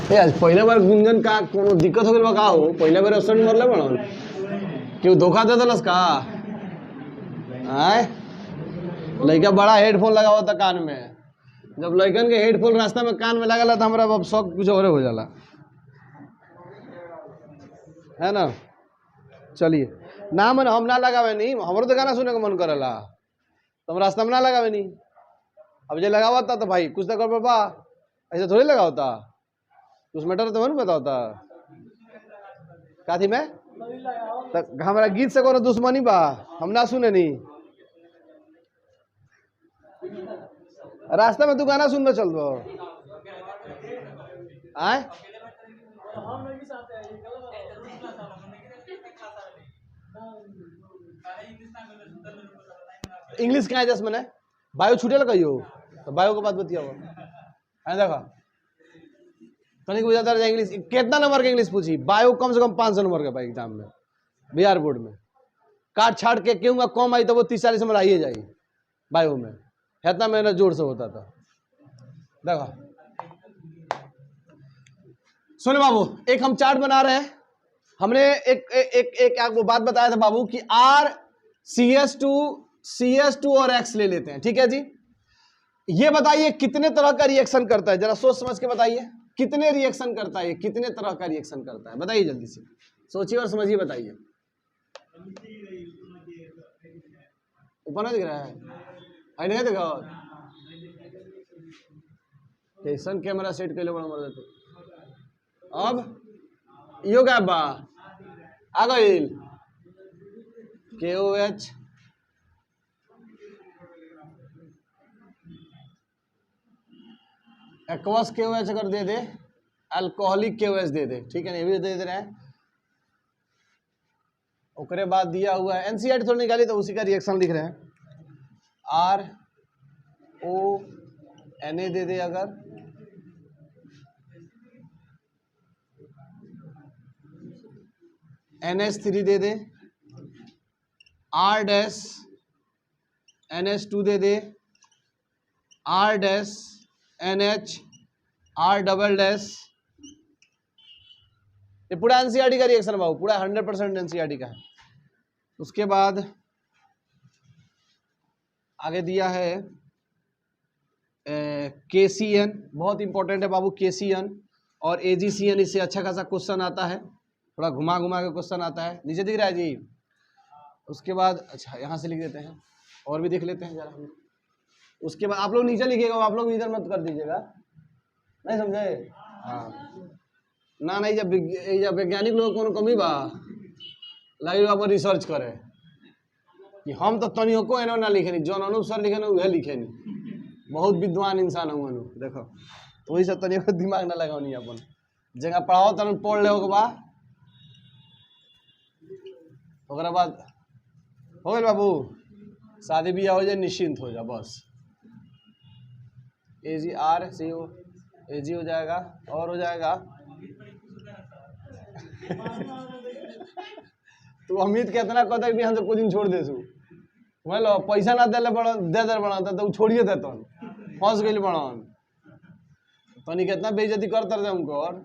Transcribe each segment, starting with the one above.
आज पहले बार गुंजन का कोनो दिक्कत हो गई का हो पहले बार एब्सेंट मरले बड़न क्यों धोखा दे दलस का आए लड़का बड़ा हेडफोन लगा हुआ था कान में जब लड़कन के हेडफोन रास्ता में कान में लगला तो हमारा अब शौक कुछ और हो जाला है ना। चलिए ना मन हम ना लगावे नहीं हमारो तो गाना सुने का मन करेला तो हम रास्ता में ना लगावे नहीं। अब जो लगा हुआ था तो भाई कुछ तो कर पापा ऐसे थोड़ी लगा होता कुछ मैटर तो नहीं पता होता का थी मैं तो हमारा गीत से कोनो दुश्मनी बा हम ना सुने नहीं रास्ता में तू गाना सुनने चल दो आए इंग्लिश कहाँ है जस मैंने बायो छूटे लगा तो बायो के बाद बतिया हुआ देखा कहीं को ज्यादा इंग्लिश कितना नंबर के इंग्लिश पूछी बायो कम से कम 500 नंबर का भाई एग्जाम में बिहार बोर्ड में काट छाट के क्यों कम आई तो वो 30-40 नंबर आइए जाएगी बायो में इतना मेहनत जोर से होता था। देखा सुने बाबू एक हम चार्ट बना रहे हैं हमने एक वो बात बताया था बाबू कि RCS2 और X ले लेते हैं ठीक है जी। ये बताइए कितने तरह का रिएक्शन करता है जरा सोच समझ के बताइए कितने रिएक्शन करता है कितने तरह का रिएक्शन करता है बताइए जल्दी से सोचिए और समझिए बताइए। ऊपर ना दिख रहा है आई नहीं देखा कैसन कैमरा सेट कर लो बड़ा मर जाते अब यो क्या बा आ गइल KOH एक्वस KOH अगर दे दे अल्कोहलिक KOH दे दे ठीक है ना ये भी दे दे रहे हैं। ओकरे बाद दिया हुआ है NCERT थोड़ा निकाली तो उसी का रिएक्शन लिख रहे हैं RONA दे दे अगर NH3 दे दे R-NH2 दे दे R-NH R-, ये पूरा NCERT का रिएक्शन बाबू पूरा 100% NCERT का है। उसके बाद आगे दिया है KCN बहुत इंपॉर्टेंट है बाबू KCN और AgCN इससे अच्छा खासा क्वेश्चन आता है थोड़ा घुमा घुमा के क्वेश्चन आता है नीचे दिख रहा है जी। उसके बाद अच्छा यहाँ से लिख देते हैं और भी देख लेते हैं जरा हम। उसके बाद आप लोग नीचे लिखिएगा आप लोग इधर मत कर दीजिएगा नहीं समझे हाँ ना नहीं जब वैज्ञानिक लोग को कमी बा लगे आप रिसर्च करे कि हम तो तनियो को एनो ना लिखे जौन अनूप सर लिखे ना वह लिखे नहीं बहुत विद्वान इंसान हूँ अनु देखो तो वही सब तनियो दिमाग ना लगाओ नहीं अपन जगह पढ़ाओ तन पढ़ ले बा ओकरा बाद हो गए बाबू शादी ब्याह हो जाए निश्चिंत हो जा बस AgRCO AG हो जाएगा और हो जाएगा तू अमित कितना कहता कि हम तो कोचिंग छोड़ दे लो पैसा ना दे बड़ा तो छोड़िए दे तो फंस गई बड़न तनी कितना बेइज्जती करते रहे उनको और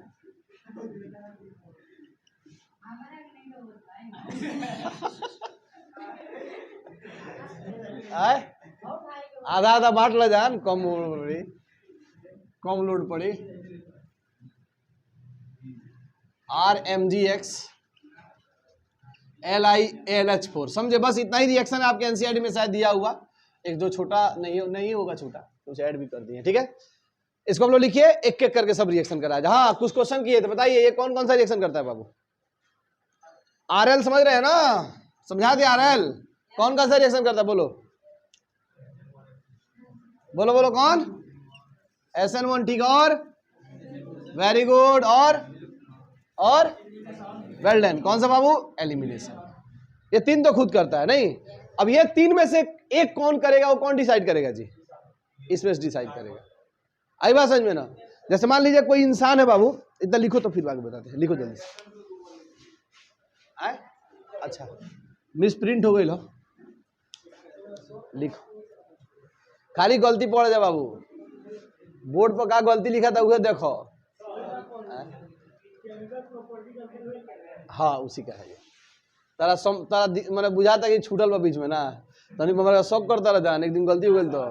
आधा आधा बांट ल जान कम लोड पड़ी RMGX LiAlH4 समझे बस इतना ही रिएक्शन आपके NCERT में शायद दिया हुआ एक दो छोटा नहीं होगा छोटा कुछ ऐड भी कर दिए ठीक है। इसको हम लोग लिखिए एक एक करके सब रिएक्शन कराया हाँ कुछ क्वेश्चन किए थे बताइए ये कौन कौन सा रिएक्शन करता है बाबू RL समझ रहे हैं ना समझा दिया RL कौन कौन सा रिएक्शन करता है बोलो बोलो बोलो कौन SN1 ठीक और वेरी गुड और वेल डन कौन सा बाबू एलिमिनेशन ये तीन तो खुद करता है नहीं अब ये तीन में से एक कौन करेगा वो कौन डिसाइड करेगा जी इसमें डिसाइड करेगा आई बात समझ में ना जैसे मान लीजिए कोई इंसान है बाबू इतना लिखो तो फिर आगे बताते हैं लिखो जल्दी से अच्छा मिस प्रिंट हो गई लो लिखो खाली गलती पड़ जाए बाबू बोर्ड पर का गलती लिखा था वह देखो हाँ उसी का है ये। तारा मैंने बुझाता कि छूटल बा बीच में ना, तनी हमारा शौक करता रह जान, एक दिन गलती हो गई तो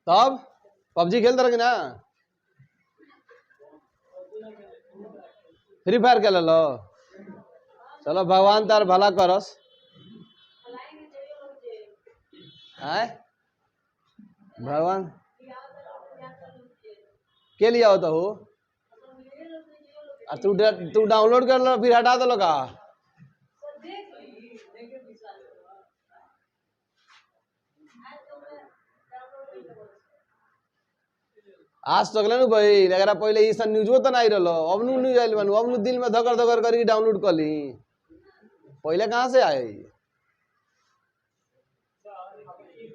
तब पबजी खेलते रहे ना, फ्री फायर खेल लो, चलो भगवान तार भला करस। आए भगवान के लिया होता हो, तू डाउनलोड कर लो फिर हटा दो का। आज तक ले भाई अगर पहले ये सब न्यूजो तो नहीं रहो, अब नु न्यूज आइल बनू, अब नु दिल में धकर धकर करके डाउनलोड कर ली, पहले कहाँ से आए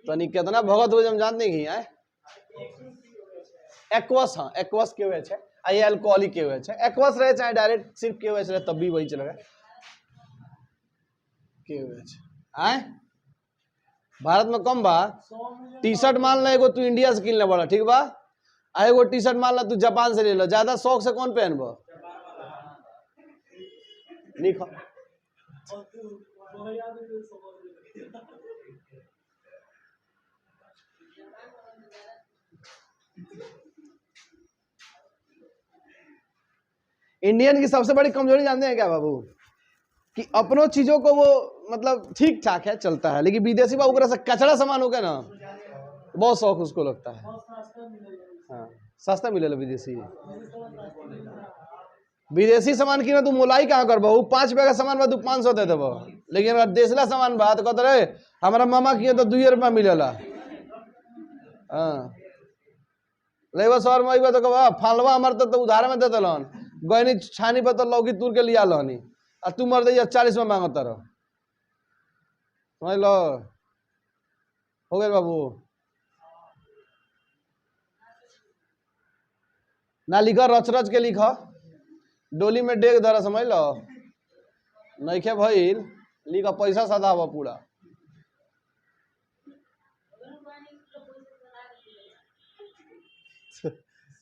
तनी कितना भगत हो हम जानते नहीं है। एक्वस, हाँ एक्वस के हुए छे, आई अल्कोहलिक के हुए छे, एक्वस रहे चाहे डायरेक्ट सिर्फ के हुए छे तब भी वही चलेगा के हुए छे। आए भारत में कम बा, टी शर्ट मान ले एगो तू इंडिया से किन ले बड़ा ठीक बा, एगो टी शर्ट मान ला तू जापान से ले लो, ज्यादा शौक से कौन पहनबो लिखो। इंडियन की सबसे बड़ी कमजोरी जानते हैं क्या बाबू, कि अपनों चीजों को वो मतलब ठीक ठाक है चलता है, लेकिन विदेशी बाबू से कचरा सामान हो गया ना बहुत शौक उसको लगता है। हाँ सस्ता मिले विदेशी सामान की ना तू मोलाई कहाँ कर बहु, 5 रुपया का सामान बा तू 500 दे देबो, लेकिन अगर देशला सामान बा तो कहते रहे हमारा मामा किए तो 2 रुपया मिलेला। हाँ लेबा शहर में अइबा तो कहबा फालवा हमारे तो उधार में दे देलन, गहनी छानी पर तो लौकी तूर के लिया लहनी, और तू मर दे 40 में मांगता रहो, समझ लो हो गए बाबू। ना लिखा रच रच के लिखा, डोली में डेग धरा, समझ लो नइखे भइल लिखा पैसा सदा हुआ पूरा।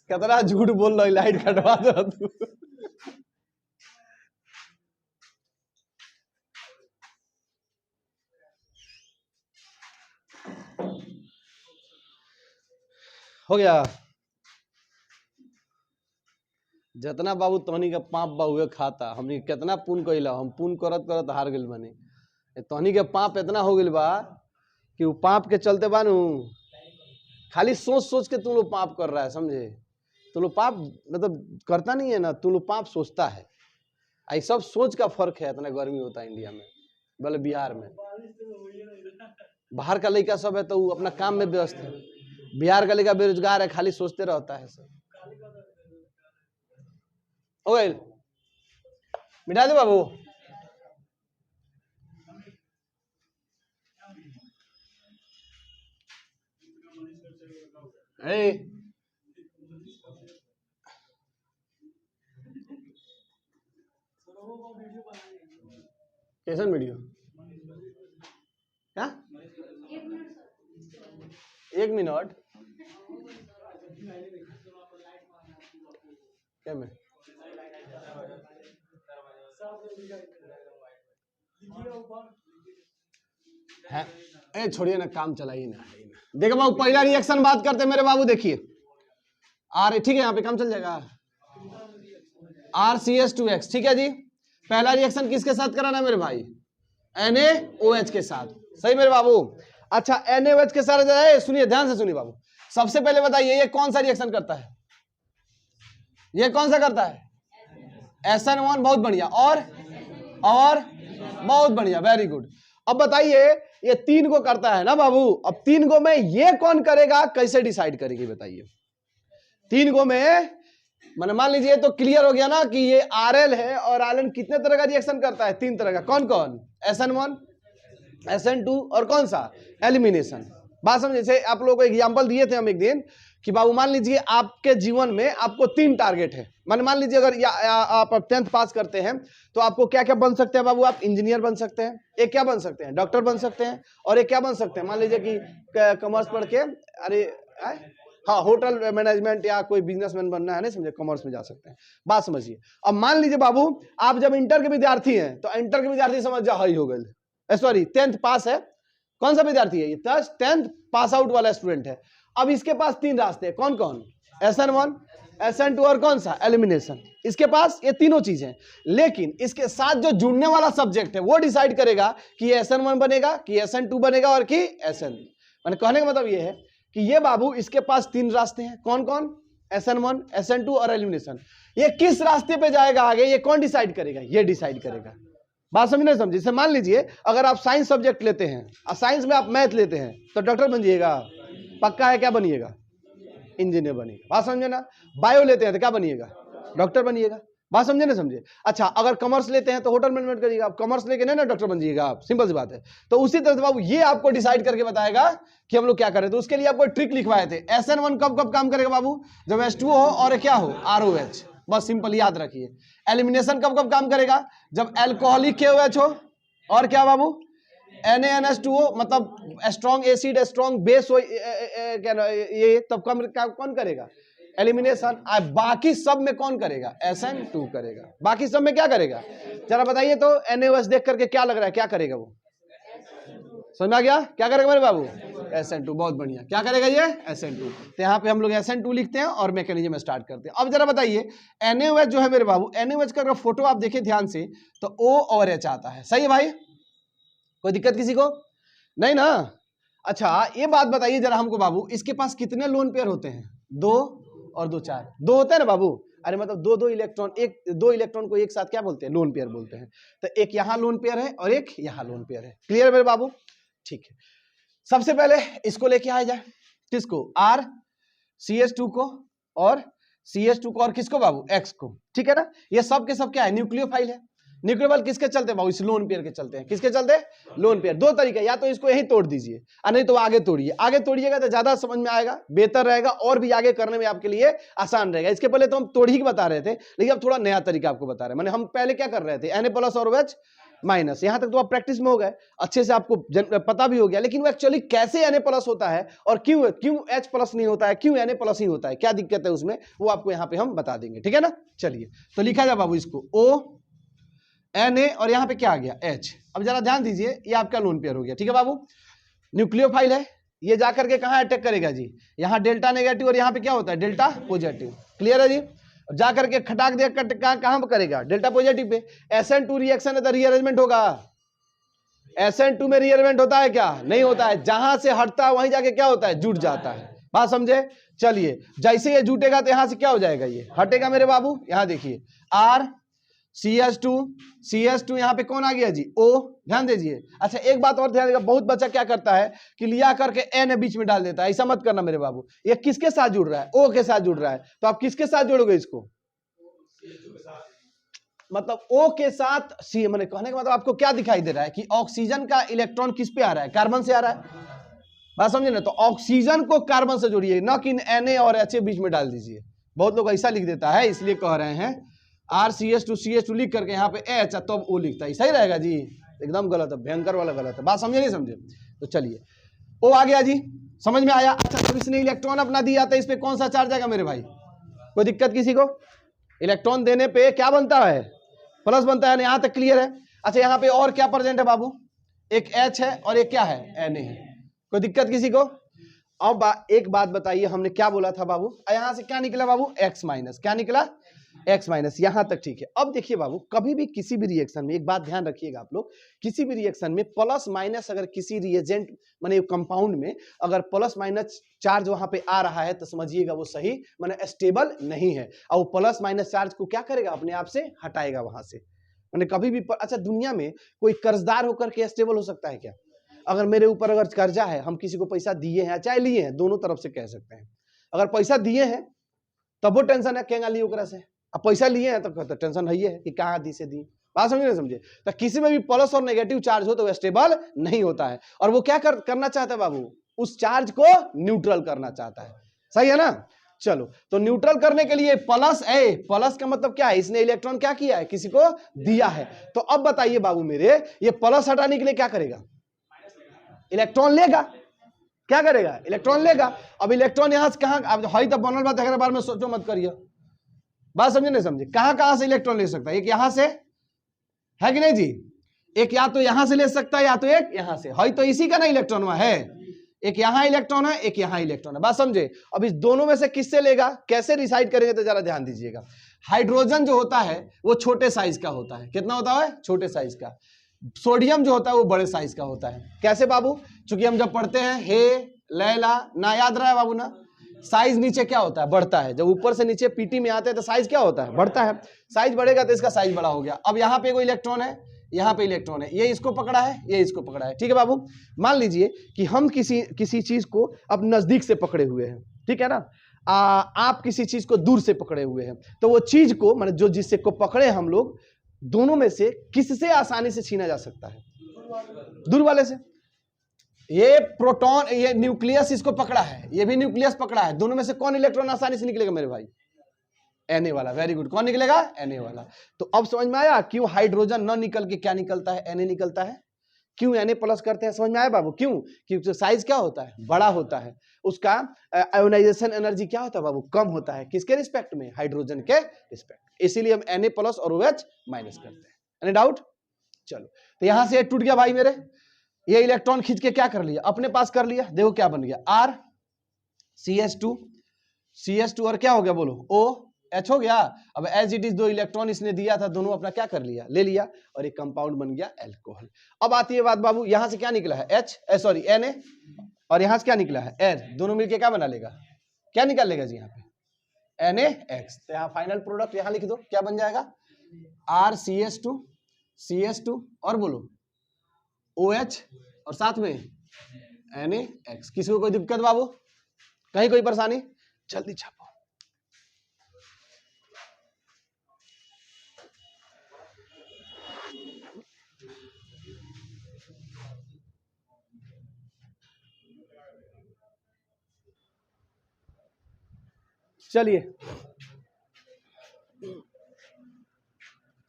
कितना झूठ बोल रही, लाइट कटवा दो तू। हो गया जितना बाबू तोहनी के पाप बाबू खाता, हमनी कितना पुण्य कइला, हम पुण्य करत करत हार गइल बानी, तोहनी के पाप इतना हो गइल बा कि वो पाप के चलते बानू खाली सोच सोच के तुम लोग पाप कर रहा है, समझे, तुम लोग पाप मतलब करता नहीं है ना, तुम लोग पाप सोचता है, आई सब सोच का फर्क है। इतना गर्मी होता है इंडिया में, बोले बिहार में, बाहर का लड़का सब है तो वो अपना काम में व्यस्त है, बिहार का लड़का बेरोजगार है, खाली सोचते रहता है सब। हो गए मिटा दे बाबू। कैसा वीडियो क्या 1 मिनट क्या में है, छोड़िए ना काम चलाइए ना। देखो बाबू पहला रिएक्शन बात करते मेरे बाबू, देखिए ठीक है यहाँ पे काम चल जाएगा, RCS2X ठीक है जी। पहला रिएक्शन किसके साथ कराना है मेरे भाई, NaOH के साथ, सही मेरे बाबू। अच्छा NaOH के साथ, सुनिए ध्यान से सुनिए बाबू, सबसे पहले बताइए ये कौन सा रिएक्शन करता है, ये कौन सा करता है, SN1, बहुत बढ़िया, और बहुत बढ़िया, वेरी गुड। अब बताइए ये 3 को करता है ना बाबू, अब 3 को में ये कौन करेगा, कैसे डिसाइड करेगी बताइए। 3 को में मैंने मान लीजिए तो क्लियर हो गया ना कि ये RL है, और RL कितने तरह का रिएक्शन करता है, 3 तरह का, कौन कौन, SN1, SN2 और कौन सा, एलिमिनेशन। बात समझे, जैसे आप लोगों को एग्जांपल दिए थे हम एक दिन कि बाबू मान लीजिए आपके जीवन में आपको 3 टारगेट है, मान लीजिए अगर आप 10th पास करते हैं तो आपको क्या क्या बन सकते हैं बाबू, आप इंजीनियर बन सकते हैं, एक क्या बन सकते हैं, डॉक्टर बन सकते हैं, और एक क्या बन सकते हैं, मान लीजिए कि कॉमर्स पढ़ के हाँ होटल मैनेजमेंट या कोई बिजनेसमैन बनना है, नहीं समझे, कॉमर्स में जा सकते हैं। बात समझिए। अब मान लीजिए बाबू आप जब इंटर के विद्यार्थी हैं तो इंटर के विद्यार्थी समझ जा हाई हो गए, सॉरी 10th पास है, कौन सा विद्यार्थी है ये, 10th पास आउट वाला स्टूडेंट है। अब इसके पास 3 रास्ते हैं, कौन कौन, SN1 SN2 और कौन सा, एलिमिनेशन। इसके पास ये तीनों चीजें, लेकिन इसके साथ जो जुड़ने वाला सब्जेक्ट है वो डिसाइड करेगा कि ये SN1 बनेगा कि SN2 बनेगा और कि SN। मैंने कहने का मतलब ये है कि ये बाबू इसके पास 3 रास्ते हैं, कौन कौन, SN1 SN2 और एलिमिनेशन। ये किस रास्ते पे जाएगा आगे, ये कौन डिसाइड करेगा, ये डिसाइड करेगा। बात समझ नहीं समझी। मान लीजिए अगर आप साइंस सब्जेक्ट लेते हैं और साइंस में आप मैथ लेते हैं तो डॉक्टर बनिएगा, पक्का है, क्या बनिएगा, इंजीनियर बनिएगा। बात समझे ना। बायो लेते हैं तो क्या बनिएगा, डॉक्टर बनिएगा। बात समझे ना समझे। अच्छा अगर कॉमर्स लेते हैं तो होटल मैनेजमेंट करिएगा, आप कॉमर्स लेके नहीं ना डॉक्टर बन जाइएगा आप, सिंपल सी बात है। तो उसी तरह से बाबू ये आपको डिसाइड करके बताएगा कि हम लोग क्या करें। तो उसके लिए आपको ट्रिक लिखवाए थे, SN1 कब कब काम करेगा बाबू, जब H2O हो और क्या हो, ROH, बस सिंपल याद रखिए। एलिमिनेशन कब कब काम करेगा, जब एल्कोहलिक KOH हो और क्या बाबू, NaNH2O, मतलब स्ट्रॉन्ग एसिड स्ट्रॉन्ग बेस हो, ये तब कौन करेगा, एलिमिनेशन। बाकी सब में कौन करेगा, SN2 करेगा। बाकी सब में क्या करेगा, जरा बताइए तो। NaOH देख करके क्या लग रहा है, क्या करेगा वो, समझ में आ गया, क्या करेगा मेरे बाबू, SN2। बहुत बढ़िया, क्या करेगा ये, SN2। तो यहाँ पे हम लोग SN2 लिखते हैं और मैकेनिज्म स्टार्ट करते हैं। अब जरा बताइए NaOH जो है मेरे बाबू, NaOH का अगर फोटो आप देखें ध्यान से तो O और H आता है, सही है भाई, कोई दिक्कत किसी को नहीं ना। अच्छा ये बात बताइए जरा हमको बाबू, इसके पास कितने लोन पेयर होते हैं, 2 और 2 4, 2 होते हैं ना बाबू। अरे मतलब दो इलेक्ट्रॉन, दो इलेक्ट्रॉन को एक साथ क्या बोलते हैं, लोन पेयर बोलते हैं। तो एक यहाँ लोन पेयर है और एक यहाँ लोन पेयर है, क्लियर है मेरे बाबू, ठीक है। सबसे पहले इसको लेके आया जाए, किसको, RCH2 को और CH2 को और किसको बाबू, X को, ठीक है ना। ये सब के सब क्या है, न्यूक्लियोफाइल है। न्यूक्लियोफाइल किसके चलते बाबू, इस लोन पेयर के चलते हैं। किसके चलते, लोन पेयर। 2 तरीके, या तो इसको यही तोड़ दीजिए और नहीं तो आगे तोड़िए। आगे तोड़िएगा तो ज्यादा समझ में आएगा, बेहतर रहेगा और भी आगे करने में आपके लिए आसान रहेगा। इसके पहले तो हम तोड़ ही बता रहे थे, लेकिन अब थोड़ा नया तरीका आपको बता रहे हैं। मैंने हम पहले क्या कर रहे थे, Na+ और OH-। यहां तक तो आप प्रैक्टिस में हो गए, अच्छे से आपको पता भी हो गया। लेकिन वो एक्चुअली कैसे Na+ होता है और क्यों H+ नहीं होता है, क्यों Na+ ही होता है, क्या दिक्कत है उसमें, वो आपको यहाँ पे हम बता देंगे, ठीक है ना। चलिए तो लिखा जाए बाबू इसको O Na और यहाँ पे क्या आ गया, H। अब जरा ध्यान दीजिए, ये आपका लोन पेयर हो गया, ठीक है बाबू। न्यूक्लियोफाइल है, ये जाकर के कहाँ अटैक करेगा जी, यहाँ डेल्टा नेगेटिव और यहाँ पे क्या होता है, डेल्टा पॉजिटिव, क्लियर है जी। जाकर के खटाक दे कहाँ पर करेगा, delta positive pay. SN2 reaction है तो रीअरेंजमेंट होगा, SN2 में रीअरेंजमेंट होता है क्या, नहीं होता है। जहां से हटता है वहीं जाके क्या होता है, जुट जाता है। बात समझे। चलिए जैसे ये जुटेगा तो यहां से क्या हो जाएगा, ये हटेगा मेरे बाबू। यहां देखिए RCH2 यहाँ पे कौन आ गया जी, O, ध्यान दीजिए। अच्छा एक बात और ध्यान देगा, बहुत बच्चा क्या करता है कि लिया करके N बीच में डाल देता है, ऐसा मत करना मेरे बाबू। ये किसके साथ जुड़ रहा है, O के साथ जुड़ रहा है, तो आप किसके साथ जोड़ोगे इसको, मतलब O के साथ C। मैंने कहने का मतलब आपको क्या दिखाई दे रहा है कि ऑक्सीजन का इलेक्ट्रॉन किस पे आ रहा है, कार्बन से आ रहा है। बात समझे ना। तो ऑक्सीजन को कार्बन से जोड़िए, ना कि Na और H बीच में डाल दीजिए। बहुत लोग ऐसा लिख देता है, इसलिए कह रहे हैं RCH2 लिख करके यहाँ पे H तब O लिखता है, सही रहेगा जी। एकदम गलत है, भयंकर वाला गलत है। बात समझे नहीं समझे। तो चलिए O आ गया जी, समझ में आया। अच्छा तो इसने इलेक्ट्रॉन अपना दिया था, इस पे कौन सा चार्ज आएगा मेरे भाई, कोई दिक्कत किसी को। इलेक्ट्रॉन देने पे क्या बनता है, प्लस बनता है, यहाँ तक क्लियर है। अच्छा यहाँ पे और क्या प्रेजेंट है बाबू, एक H है और एक क्या है, Na है, कोई दिक्कत किसी को। अब एक बात बताइए, हमने क्या बोला था बाबू, यहां से क्या निकला बाबू, X-, क्या निकला, X-। यहां तक ठीक है। अब देखिए बाबू, कभी भी किसी भी रिएक्शन में एक बात ध्यान रखिएगा आप लोग, किसी भी रिएक्शन में प्लस माइनस, अगर किसी रिएजेंट माने कंपाउंड में अगर प्लस माइनस चार्ज वहां पे आ रहा है तो समझिएगा वो सही माने स्टेबल नहीं है, और वो प्लस माइनस चार्ज को क्या करेगा, अपने आप से हटाएगा वहां से। माने कभी भी अच्छा दुनिया में कोई कर्जदार होकर के स्टेबल हो सकता है क्या। अगर मेरे ऊपर अगर कर्जा है, हम किसी को पैसा दिए हैं चाहे लिए हैं, दोनों तरफ से कह सकते हैं। अगर पैसा दिए हैं तब वो टेंशन है केगा ली ओकरा से, अब पैसा लिए हैं तो टेंशन है कि कहाँ दी से दी। बात समझे नहीं समझे। तो किसी में भी प्लस और नेगेटिव चार्ज हो तो वो स्टेबल नहीं होता है, और वो क्या करना चाहता है बाबू, उस चार्ज को न्यूट्रल करना चाहता है, सही है ना। चलो, तो न्यूट्रल करने के लिए प्लस प्लस का मतलब क्या है, इसने इलेक्ट्रॉन क्या किया है, किसी को दिया है। तो अब बताइए बाबू मेरे, ये प्लस हटाने के लिए क्या करेगा, इलेक्ट्रॉन लेगा, क्या करेगा, इलेक्ट्रॉन लेगा। अब इलेक्ट्रॉन यहां से कहां, अब हई तब बनल बात है, बारे में सोचो मत करिए, बात समझे नहीं समझे, कहां से इलेक्ट्रॉन ले सकता है, एक यहां से है कि नहीं जी, एक या तो यहां से ले सकता है या तो एक यहां से, हई तो इसी का ना इलेक्ट्रॉन है, एक यहां इलेक्ट्रॉन है, एक यहां इलेक्ट्रॉन है, बात समझे। अब इस दोनों में से किससे लेगा, कैसे डिसाइड करेंगे, तो जरा ध्यान दीजिएगा। हाइड्रोजन जो होता है वो छोटे साइज का होता है, कितना होता है, छोटे साइज का। सोडियम जो होता है वो बड़े साइज का होता है। कैसे बाबू, चूंकि हम जब पढ़ते हैं हे लैला ना, याद रहा है बाबू ना, साइज नीचे क्या होता है, बढ़ता है। जब ऊपर से नीचे पीटी में आते हैं तो साइज क्या होता है, बढ़ता है। साइज बढ़ेगा तो इसका साइज बड़ा हो गया। अब यहाँ पे कोई इलेक्ट्रॉन है, यहाँ पे इलेक्ट्रॉन है, ये इसको पकड़ा है, ये इसको पकड़ा है, ठीक है बाबू। मान लीजिए कि हम किसी चीज को अब नजदीक से पकड़े हुए हैं, ठीक है ना, आप किसी चीज को दूर से पकड़े हुए हैं, तो वो चीज को माने जो जिससे को पकड़े हम लोग, दोनों में से किससे आसानी से छीना जा सकता है, दूर वाले से। ये प्रोटॉन, ये न्यूक्लियस इसको पकड़ा है, ये भी न्यूक्लियस पकड़ा है, दोनों में से कौन इलेक्ट्रॉन आसानी से निकलेगा मेरे भाई, Na वाला। वेरी गुड, कौन निकलेगा, Na वाला। तो अब समझ में आया क्यों हाइड्रोजन न निकल के क्या निकलता है, Na निकलता है। क्यों Na प्लस करते हैं, समझ में आया बाबू, क्यों, क्योंकि साइज क्या होता है, बड़ा होता है, उसका आयोनाइजेशन एनर्जी क्या होता है बाबू, कम होता है, किसके रिस्पेक्ट में, हाइड्रोजन के रिस्पेक्ट। इसीलिए हम Na प्लस और OH माइनस करते हैं। Any doubt. चलो, तो यहां से टूट गया भाई मेरे, ये इलेक्ट्रॉन खींच के क्या कर लिया, अपने पास कर लिया। देखो क्या बन गया, R और क्या हो गया बोलो, OH हो गया। अब एज इट इज दो इलेक्ट्रॉन इसने दिया था, दोनों अपना क्या कर लिया, ले लिया, और एक कंपाउंड बन गया अल्कोहल। अब आती है बात बाबू, यहां से क्या निकला है, Na, और यहां से क्या निकला है, R, दोनों मिलके क्या बना लेगा, क्या निकाल लेगा जी यहाँ पे, NaX। तो यहाँ फाइनल प्रोडक्ट यहां लिख दो, क्या बन जाएगा, RCH2 और बोलो OH और साथ में NaX। किसी को कोई दिक्कत बाबू, कहीं कोई परेशानी, जल्दी छापो। चलिए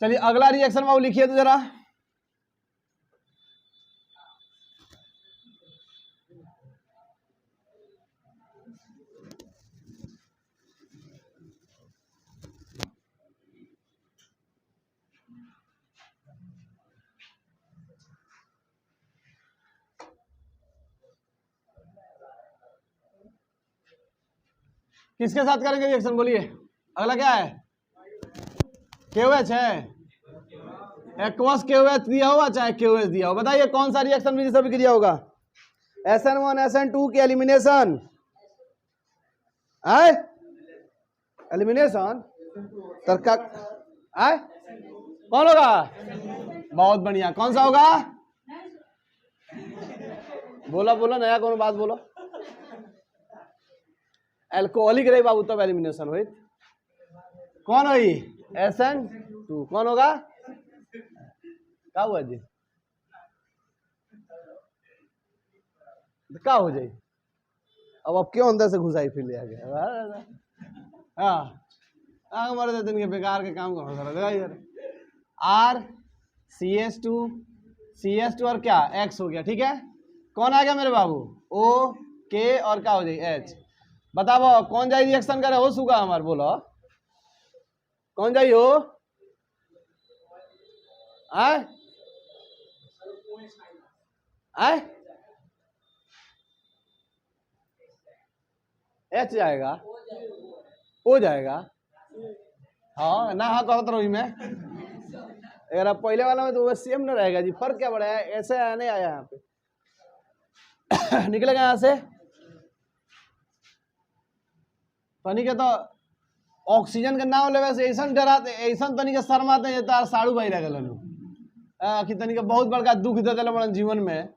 अगला रिएक्शन बाबू लिखिए तो जरा। किसके साथ करेंगे रिएक्शन, बोलिए। अगला क्या है, KOH है, एक्वस KOH दिया होगा चाहे KOH दिया हो, बताइए कौन सा रिएक्शन में सब क्रिया होगा, SN1 SN2 की एलिमिनेशन, एलिमिनेशन तरका कौन होगा, बहुत बढ़िया, कौन सा होगा, बोला नया कौन बात बोलो, एल्कोहलिक रही बाबू तब एलिमिनेशन हुई, कौन हुई, SN2, कौन होगा, क्या हुआ जी, क्या हो जाए, अब क्यों अंदर से घुसाई फिर ले आ गया, हाँ मरते दिन के बेकार के काम करो सर इधर। RCH2 और क्या X हो गया, ठीक है। कौन आ गया मेरे बाबू, OK और क्या हो जाए H। बताओ कौन जाए रिएक्शन करे हो, सुगा हमार बोलो, कौन जाई हो, H जाएगा, हो जाएगा, हाँ ना, हाँ कहता रही मैं, अगर आप पहले वाला में तो वो सेम ना रहेगा जी, फर्क क्या बढ़ा है, ऐसे आया नहीं आया यहाँ पे निकलेगा यहाँ से तनी के, तो ऑक्सीजन का नाम लेवे से ऐसा डराते, ऐसा तनी के शर्माते हैं, तार साड़ू भाई रह गए कि तनी के बहुत बड़का दुख दे दिल बड़न जीवन में,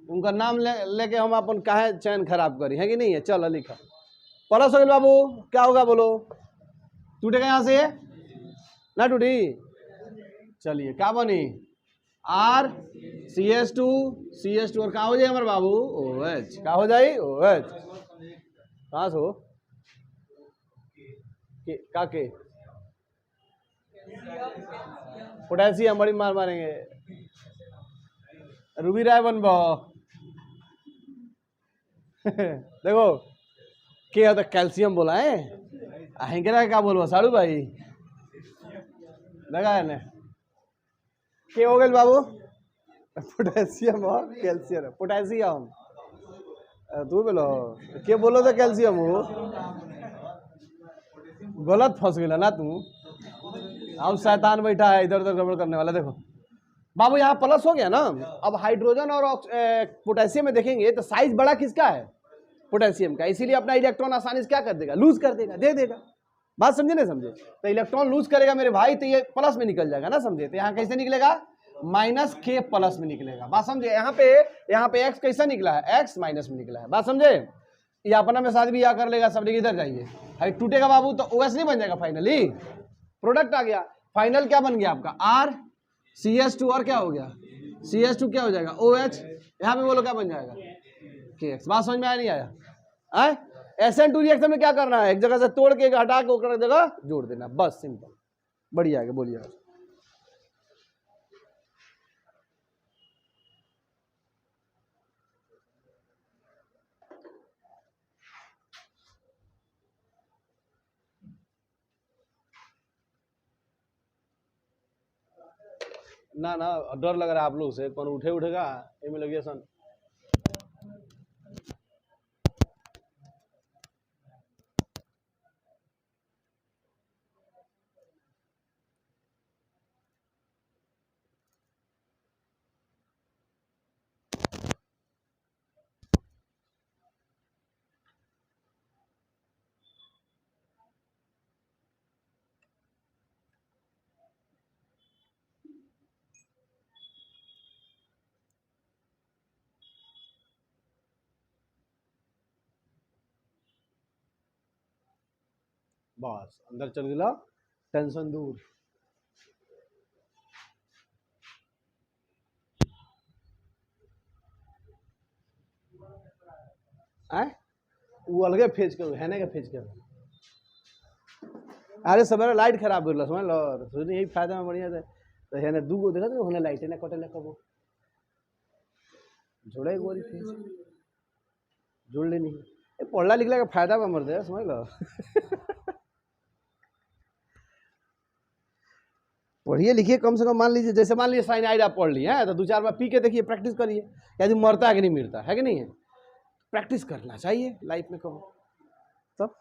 उनका नाम लेके हम अपन काहे चैन खराब करी, है कि नहीं है। चलो लिखा, प्लस हो गया बाबू, क्या होगा बोलो, टूटेगा यहाँ से ना टूटी, चलिए क्या बनी, RCH2 और क्या हो जाए हमारे बाबू OH, क्या हो जाए OH, कहाँ से हो? का के पोटेशियम बड़ी मार मारेंगे। रूबी राय बन देखो के है तो कैल्शियम बोला है, हेंकरा क्या बोलो साड़ू भाई लगा है ने के हो गए बाबू? पोटेशियम और कैल्शियम, पोटेशियम तू बोलो के बोलो तो कैल्शियम हो, गलत फंस गया ना तू। अब शैतान बैठा है इधर उधर गड़बड़ करने वाला। देखो बाबू यहाँ प्लस हो गया ना, अब हाइड्रोजन और पोटेशियम में देखेंगे तो साइज बड़ा किसका है? पोटेशियम का, इसीलिए अपना इलेक्ट्रॉन आसानी से क्या कर देगा? लूज कर देगा, दे देगा। बात समझे नहीं समझे? तो इलेक्ट्रॉन लूज करेगा मेरे भाई तो ये प्लस में निकल जाएगा ना, समझे? तो यहाँ कैसे निकलेगा? माइनस के प्लस में निकलेगा। बात समझे? यहाँ पे एक्स कैसा निकला है? एक्स माइनस में निकला है। बात समझे? ये अपना में शादी भी या कर लेगा, सब लेके इधर जाइए। हाइट टूटेगा बाबू तो ओएस नहीं बन जाएगा, फाइनली प्रोडक्ट आ गया। फाइनल क्या बन गया आपका? आर CH2 और क्या हो गया? CH2 क्या हो जाएगा? OH। यहाँ पे बोलो क्या बन जाएगा? KX। बात समझ में आया नहीं आया? SN2 रिएक्शन में क्या करना है? एक जगह से तोड़ के हटा के एक जगह जोड़ देना, बस सिंपल। बढ़िया आगे बोलिए। ना ना डर लग रहा है आप लोग से, कौन उठेगा इमिग्रेशन। बस अंदर चल गया, टेंशन दूर। वो अलगे फेज कर है ना, क्या फेज कर? अरे सवेरे लाइट खराब कर समझ लो, सोचनी यही फायदा में बढ़िया था। तो है ना दूगो देखा तो होने लाइट है ना कटे ना कबो जोड़े गोरी फेज जोड़ लेनी है। पढ़ला लिखला का फायदा में मर दे समझ लो। पढ़िए लिखिए कम से कम। मान लीजिए जैसे मान लीजिए साइनाइड आप पढ़ लिए हैं तो 2-4 बार पी के देखिए, प्रैक्टिस करिए, यदि मरता है कि नहीं मरता है कि नहीं है। प्रैक्टिस करना चाहिए लाइफ में कब। तब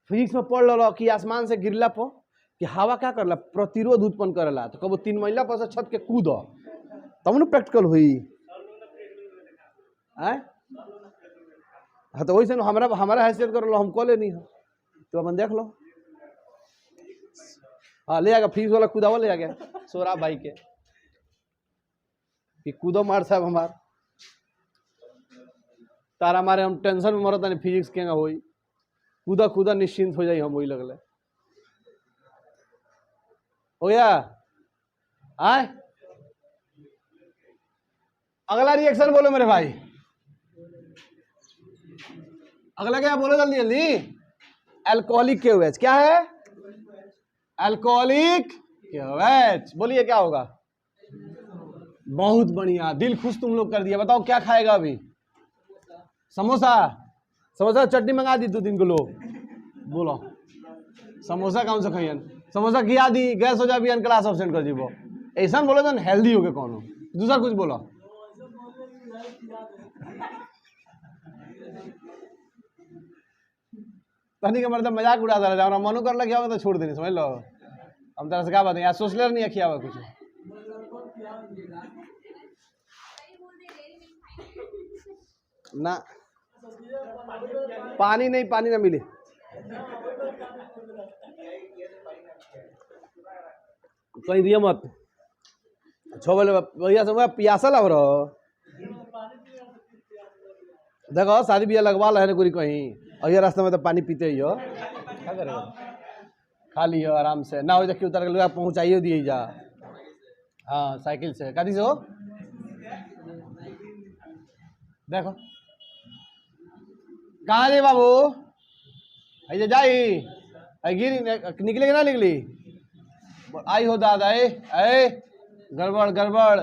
फिजिक्स में पढ़ लो कि आसमान से गिरला पर कि हवा क्या करला? प्रतिरोध उत्पन्न करेला। तो कब 3 मंजिला पर से छत के कूद तब न प्रैक्टिकल हुई। हाँ तो वैसे हमारा हैसियत कर लो, हम कॉल नहीं हो तो अपन देख लो। हाँ ले आएगा फीस वाला कूदावा ले आ गया सोरा भाई के कि कूदो मार साहब हमार तारा मारे हम टेंशन में मरता नहीं। फिजिक्स के होई कूदा कूदा निश्चिंत हो जाई हम वही लगले हो गया। आए अगला रिएक्शन बोलो मेरे भाई, अगला क्या बोलो जल्दी जल्दी। अल्कोहलिक KOH क्या है? Alcoholic KOH। बोलिए क्या होगा? बहुत बढ़िया, दिल खुश तुम लोग कर दिया। बताओ क्या खाएगा अभी? समोसा। समोसा चटनी मंगा दी 2-3 किलो। बोलो समोसा कौन सा खाइए? समोसा खिया दी, गैस हो जाए क्लास ऑप्शन कर जीवो। ऐसा बोलो तो हेल्दी हो गए कौन हो। दूसरा कुछ बोलो। तनी का मतलब मजाक उड़ा रहा है। मनो कर लग गया तो छोड़ देनी समझ लो। हम तरह से क्या बात है यार, सोच ले नहीं किया हुआ कुछ ना। पानी नहीं, पानी ना मिले कहीं दिया मत। 6 बजे भैया से पियासा लग रहा। देखो शादी ब्याह लगवा ला कोई कहीं और ये रास्ते में तो पानी पीते ही हो, क्या करेगा? खा लियो आराम से, ना हो जाए उतर के पहुँचाइए दिए जा। हाँ साइकिल से कभी से हो। देखो कहाँ रे बाबू, ऐसे जाई गिर निकले कि ना निकली, आई हो दादा, ए गड़बड़ गड़बड़।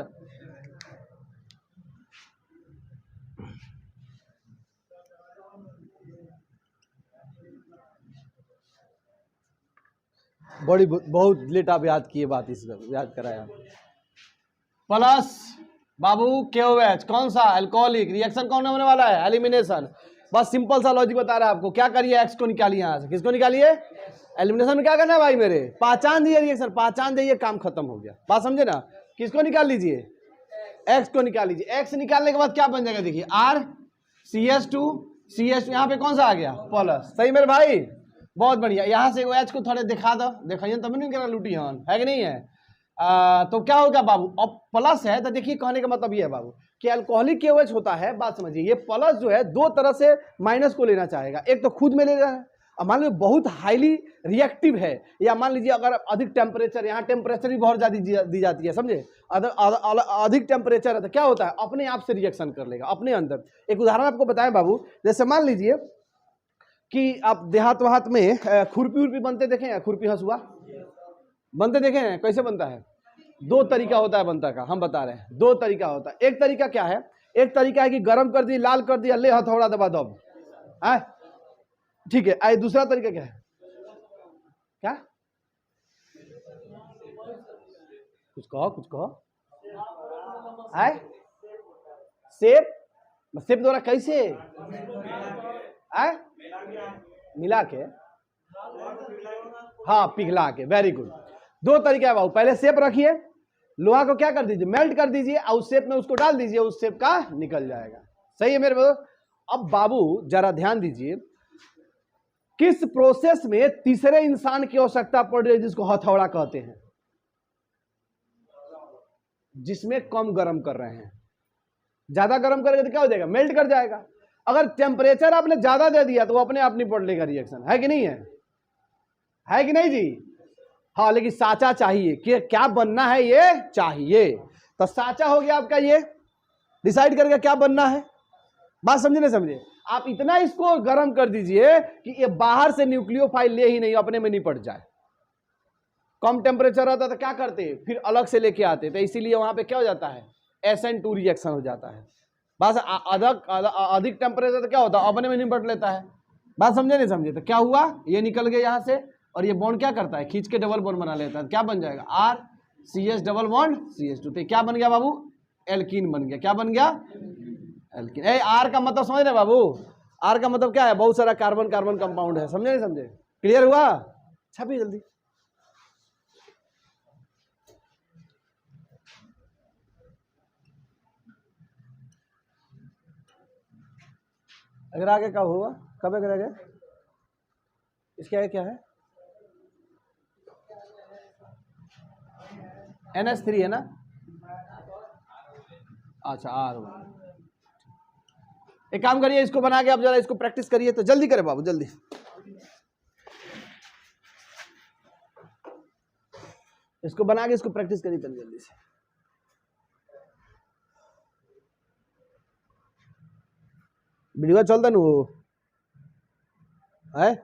बड़ी बहुत लेट आप याद किए बात, इस याद कराया। प्लस बाबू KOH कौन सा, अल्कोहलिक, रिएक्शन कौन होने वाला है, एलिमिनेशन। बस सिंपल सा लॉजिक बता रहा है आपको। क्या करिए, एक्स को निकालिए यहाँ से, किसको निकालिए, एलिमिनेशन में क्या करना है भाई मेरे, पहचान दिए रिएक्शन, पहचान दिए, काम खत्म हो गया। बात समझे ना, किसको निकाल लीजिए, एक्स को निकाल लीजिए। एक्स निकालने के बाद क्या बन जाएगा, देखिए RCH2 यहाँ पे कौन सा आ गया, प्लस। सही मेरे भाई, बहुत बढ़िया। यहाँ से एच को थोड़े दिखा दो, देखिए तब नहीं करा लूटी है कि नहीं है। तो क्या होगा बाबू, अब प्लस है तो देखिए कहने का मतलब ये है बाबू कि अल्कोहलिक KOH होता है, बात समझिए, ये प्लस जो है दो तरह से माइनस को लेना चाहेगा। एक तो खुद में ले रहा है, अब मान लीजिए बहुत हाईली रिएक्टिव है, या मान लीजिए अगर अधिक टेम्परेचर, यहाँ टेम्परेचर भी बहुत ज़्यादा दी जाती है, समझे, अधिक टेम्परेचर है तो क्या होता है, अपने आप से रिएक्शन कर लेगा अपने अंदर। एक उदाहरण आपको बताएं बाबू, जैसे मान लीजिए कि आप देहात वहात में खुरपी उर्पी बनते देखे हैं, खुरपी हंसुआ बनते देखे हैं, कैसे बनता है, दो तरीका होता है बनता का, हम बता रहे हैं दो तरीका होता है। एक तरीका क्या है, एक तरीका है कि गरम कर दिया, लाल कर दिया, ले हथौड़ा दबा दब, है ठीक है। आई दूसरा तरीका क्या है, क्या, कुछ कहो कुछ कहो, है सेप, सेप द्वारा कैसे, है मिला के, हाँ पिघला के, वेरी गुड। दो तरीका है बाबू, पहले सेप रखिए, लोहा को क्या कर दीजिए, मेल्ट कर दीजिए, और उस सेप में उसको डाल दीजिए, उस सेप का निकल जाएगा। सही है मेरे बाबू। अब बाबू जरा ध्यान दीजिए, किस प्रोसेस में तीसरे इंसान की आवश्यकता पड़ रही है, जिसको हथौड़ा कहते हैं, जिसमें कम गर्म कर रहे हैं। ज्यादा गर्म करेंगे तो क्या हो जाएगा, मेल्ट कर जाएगा। अगर टेम्परेचर आपने ज्यादा दे दिया तो वो अपने आप नहीं पड़ लेगा रिएक्शन, है कि नहीं है कि नहीं जी। हाँ, लेकिन साचा चाहिए कि क्या बनना है, ये चाहिए, तो साचा हो गया आपका, ये डिसाइड करेगा क्या बनना है। बात समझे नहीं समझे, आप इतना इसको गर्म कर दीजिए कि ये बाहर से न्यूक्लियोफाइल ले ही नहीं, अपने में नहीं पड़ जाए। कम टेम्परेचर रहता तो क्या करते, फिर अलग से लेके आते, तो इसीलिए वहां पे क्या हो जाता है, SN2 रिएक्शन हो जाता है। बस अधिक टेम्परेचर तो क्या होता है, अपने में नहीं पड़ लेता है। बात समझे नहीं समझे, तो क्या हुआ, ये निकल गया यहाँ से, और ये बॉन्ड क्या करता है, खींच के डबल बॉन्ड बना लेता है, क्या बन जाएगा, RCH डबल बॉन्ड CH2, तो क्या बन गया बाबू, एल्कीन बन गया। क्या बन गया, एल्कीन। R का मतलब समझ रहे बाबू, R का मतलब क्या है, बहुत सारा कार्बन कार्बन कंपाउंड है, समझे नहीं समझे, क्लियर हुआ, छापिए जल्दी। अगर आगे कब हुआ, कब अगर आगे इसके आगे क्या है, NH3 है ना, अच्छा R। एक काम करिए, इसको बना के आप जरा इसको प्रैक्टिस करिए, तो जल्दी करें बाबू जल्दी। इसको बना के इसको प्रैक्टिस करिए जल्दी से। वीडियो चलता ना वो है,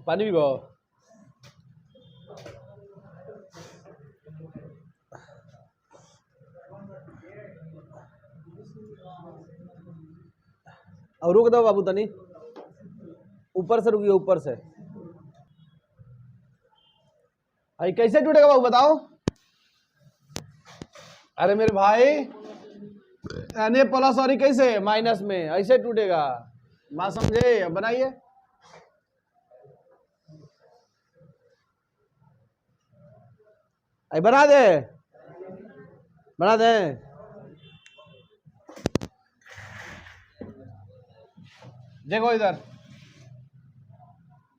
पानी भी बहुत। और रुक दो बाबू तनी, ऊपर से रुकिए, ऊपर से। अरे कैसे टूटेगा बाबू बताओ, अरे मेरे भाई Na+ और कैसे माइनस में ऐसे टूटेगा, बात समझे, बनाइए। बना दे, बना दें? देखो इधर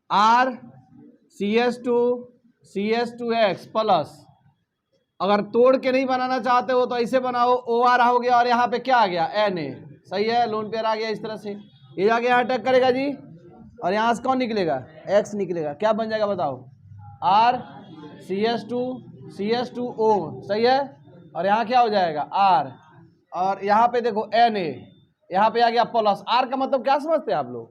R(CH2) प्लस, अगर तोड़ के नहीं बनाना चाहते हो तो ऐसे बनाओ, OR हो गया और यहाँ पे क्या आ गया Na, सही है, लोन पेयर आ गया इस तरह से, ये जाके यहाँ अटैक करेगा जी और यहाँ से कौन निकलेगा, X निकलेगा, क्या बन जाएगा बताओ, R(CH2) सही है, और यहाँ क्या हो जाएगा R, और यहाँ पे देखो Na, यहाँ पे आ गया प्लस, R का मतलब क्या समझते हैं आप लोग,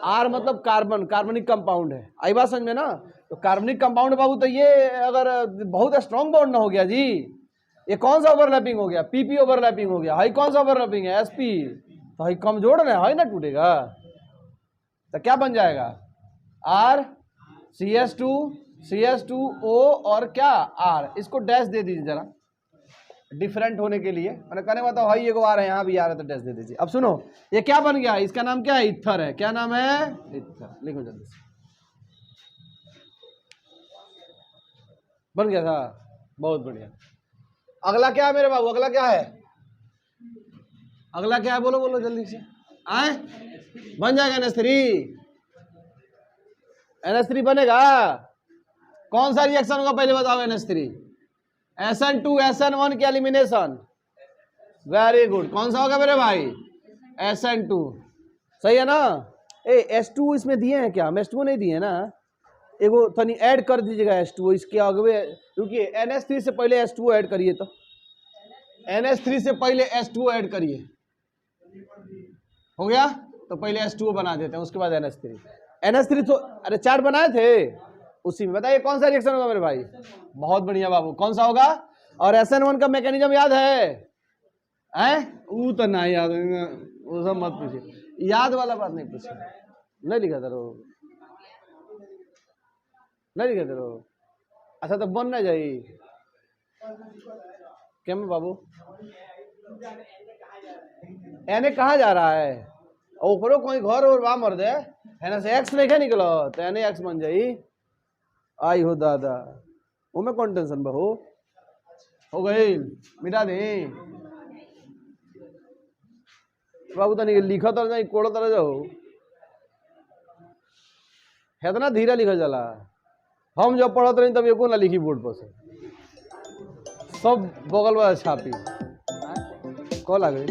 R मतलब कार्बन, कार्बनिक कंपाउंड है, आई बात समझ में ना, तो कार्बनिक कंपाउंड बाबू, तो ये अगर बहुत स्ट्रॉन्ग बॉन्ड ना हो गया जी, ये कौन सा ओवरलैपिंग हो गया, PP ओवरलैपिंग हो गया, हाई कौन सा ओवरलैपिंग है, SP, तो हाई कमजोर ना है ना, टूटेगा, तो क्या बन जाएगा R(CH2) और क्या R, इसको डैश दे दीजिए जरा डिफरेंट होने के लिए, मैंने कहने बताओ हाई ये को आ रहा है, यहाँ भी आ रहा है तो डैश दे दीजिए। अब सुनो, ये क्या बन गया, इसका नाम क्या है, इथर है, क्या नाम है, इथर, लिखो जल्दी से, बन गया था, बहुत बढ़िया। अगला क्या है मेरे बाबू, अगला क्या है, अगला क्या है, बोलो बोलो जल्दी से, आए बन जाएगा NH3 बनेगा, कौन सा रिएक्शन होगा पहले बताओ, NH3 SN2 SN1 की एलिमिनेशन, वेरी गुड, कौन सा होगा मेरे भाई, SN2, सही है ना, H2 इसमें दिए हैं क्या, हम H2 नहीं दिए ना, एगो तनी ऐड कर दीजिएगा H2 इसके आगे, क्योंकि NH3 से पहले H2 ऐड करिए, तो NH3 से पहले H2 ऐड करिए, हो गया, तो पहले H2 बना देते हैं, उसके बाद NH3 तो अरे 4 बनाए थे उसी में, बताइए कौन सा रिएक्शन होगा मेरे भाई, बहुत बढ़िया बाबू, कौन सा होगा, और SN1 का मैकेनिज्म याद है, वो तो नहीं याद, वो सब मत पूछिए, याद वाला बात नहीं पूछिए, नहीं लिखा था रो, नहीं लिखा था रो, अच्छा तो बन ना जाई, क्या में बाबू एने कहाँ जा रहा है, ओकरो कोई घर और वाह मर दे है ना, से X नहीं निकलो तो एने X बन जाई, आई हो दादा, वो में कौन टेंशन बहू, हो गई, मिटा दे बाबू, तो नहीं लिखा तो नहीं, कोड़ा तरह जाओ, है तो ना धीरे लिखा जाला, हम जब पढ़त रही तब एको ना लिखी बोर्ड पर से, सब बगल वाला छापी, कॉल आ गई।